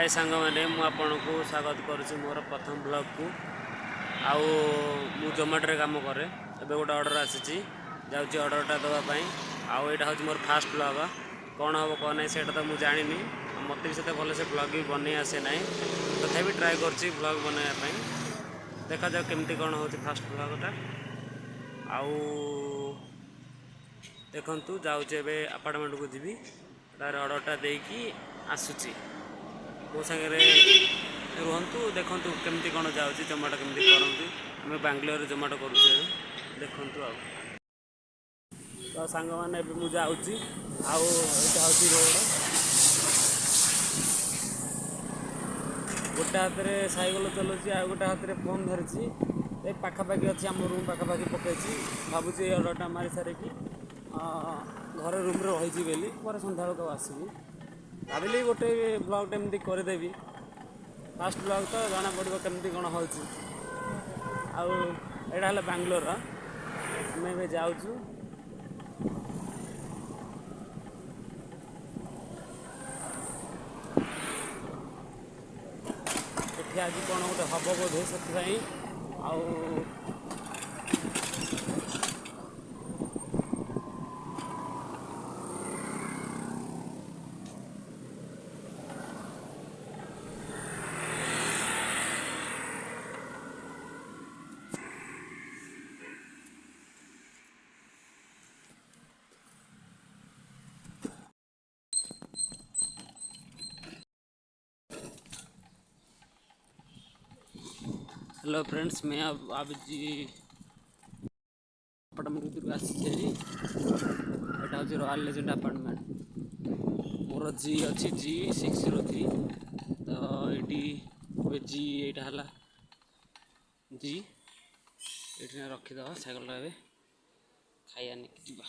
हाय सांग मैंने आपको स्वागत करुच्ची मोर प्रथम ब्लॉग को आउ मु जोमेटो काम करे एबे गोटे ऑर्डर आसी जाऊँगी ऑर्डरटा देवाई आउ यहाँ हूँ मोर फास्ट ब्लॉग कौन हम कौन ना से तो मुझे जानी मत भी से भल से ब्लॉग भी बन आसे ना तथा भी ट्राए कर ब्लॉग बनवाई देखा जाओ केमती कौन हो फास्ट ब्लॉगटा आउ देखु जाऊँचे अपार्टमेंट को जी तार ऑर्डरटा देकी आसूची मो सागे रुहतु देखु केमती कौन जाऊँगी जोमेटो केमती करती आम बांग्लोर जोमेटो करुचे देखु तो सांग मैंने मुझे जाऊँगी आउ यहाँ हूँ रोड गोटे हाथ में सैकल चलाऊँगी आ गोटे हाथ में फोन धरी ये पाखापाखि अच्छी आम रूम पाखापाखि पकई भावुँ ये ऑर्डरटा मारी सारिकी घर रूम रही बोली पर सन्ध्या बेलू आसबि भाविली गोटे ब्लॉग एमती करदेवी फास्ट ब्लॉग तो जाना पड़ो केमती कौन हो आउ बांग्लोर आम जाऊँ आज कौन गोटे हम बोधे से आउ हेलो फ्रेंड्स मैं अब जी अपार्टमेंट भर आसी यहाँ हूँ रॉयल लेजेंड अपार्टमेंट मोर जी अच्छी G603 तो ये जी यहाँ जी ये रखीद सैकल खाया नहीं जा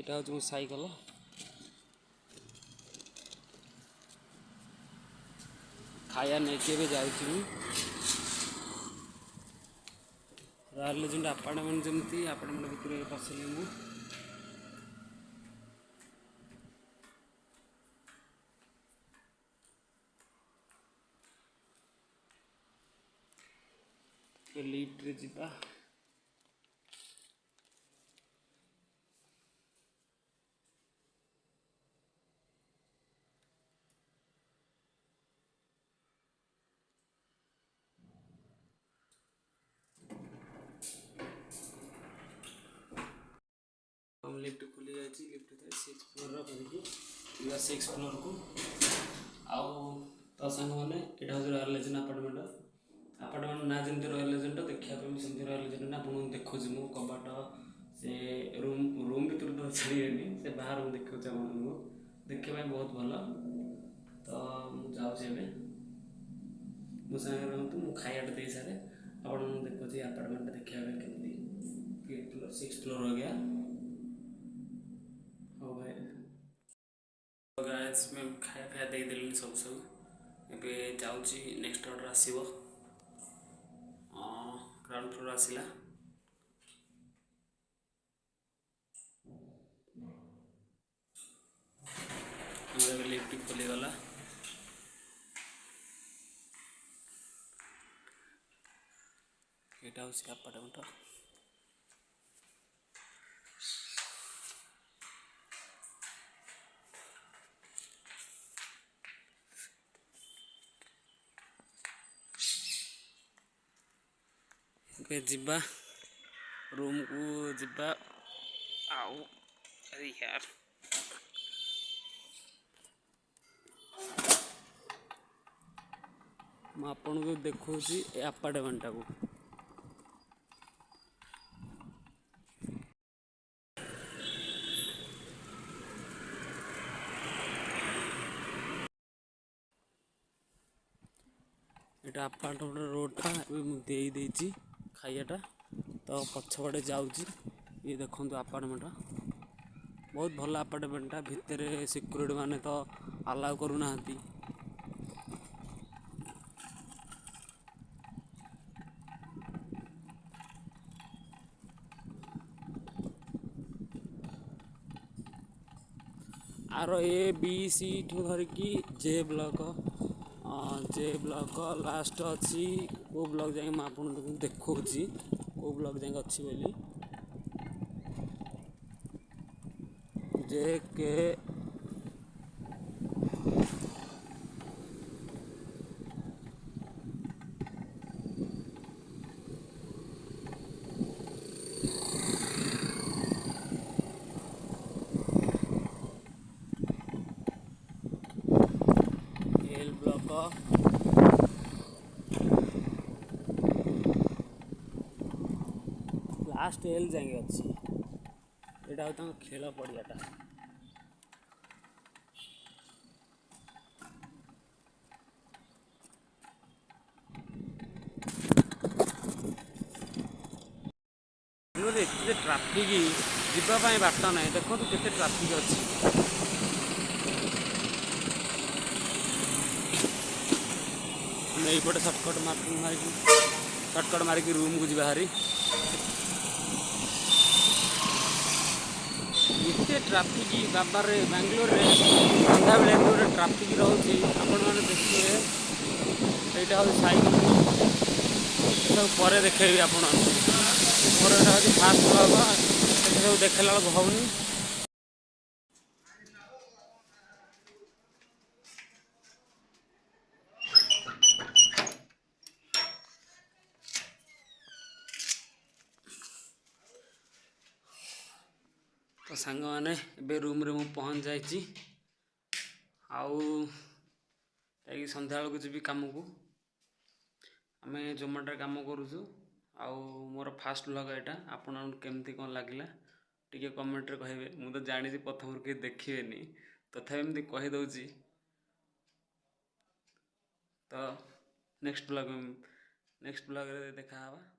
यहाँ हूँ मो सैकल खाया नहीं जाऊँ रॉयल लेजेंड अपार्टमेंट जमी अपार्टमेंट भितर पसिली लिफ्ट रे जीवा हम लिफ्ट खुली जाए लिफ्ट 6 फ्लोर करके 6 फ्लोर को आउ तो सांग मैंने यहाँ हूँ रॉयल लेजेंड अपार्टमेंट ना जमी रॉयल लेजेंड देखा सेमती रॉयल लेजेंड ना आपको देखुँ मु कबाट से रूम भर तो छाड़े से बाहर देखा आपको देखा बहुत भल तो मुझे मो सागे रुहतु मु खायाटा दे सारे आप देखुची अपार्टमेंट देखा केमती 6 फ्लोर हो गया हो भाई गाइस मैं खाया खाया दे देली सब एबे जाऊँगी नेक्स्ट ऑर्डर आसीबो ग्राउंड फ्लोर आसिला हमारे लिफ्ट खोलीगला यहाँ हूँ अपार्टमेंट जीवा रूम को जीवा आउ अरे यार मुझे देखा अपार्टमेंट को यहाँ अपार्टमेंट रोडटा मुझे खाइटा तो पछपटे जाऊँगी ये देखो अपार्टमेंट बहुत भल अपार्टमेंटा भितर सिक्यूरिटी माने तो अलाउ करूना आर ए बी सी ठू धरिकी जे ब्लॉक लास्ट अच्छी को ब्लॉक जाए मुझे देखा को ब्लॉक जाए अच्छी बोली जे के एल ब्लॉक लास्ट एल जाए अच्छी यहाँ हूँ खेल पड़ियाटा एत ट्राफिक जीवाई बाट ना देखो केते ट्राफिक अच्छी यहीपटे सर्टकट मारिक रूम को जी बाहरी एत ट्राफिक बाबार बांग्लोर सन्ध्या बेले गोटे ट्राफिक रोचे आपण मैंने देखिए यहाँ हूँ साइकेल सब पर देखेबी आपण मोर यहाँ हूँ फास्ट ब्लॉग सब देखला बेलू होनी तो सांग मैंने ए रूम रे पहुँच जाइए आई सन्ध्या बेलू जी कम को आम जोमेटो कम करुचु मोर फास्ट ब्लॉग यहाँ आपण केमती कौन लगे टी कमेंट कहे मुझे तो जानी प्रथम किए देखिए तथा एमती कहीदे तो नेक्स्ट ब्लॉग रे देखा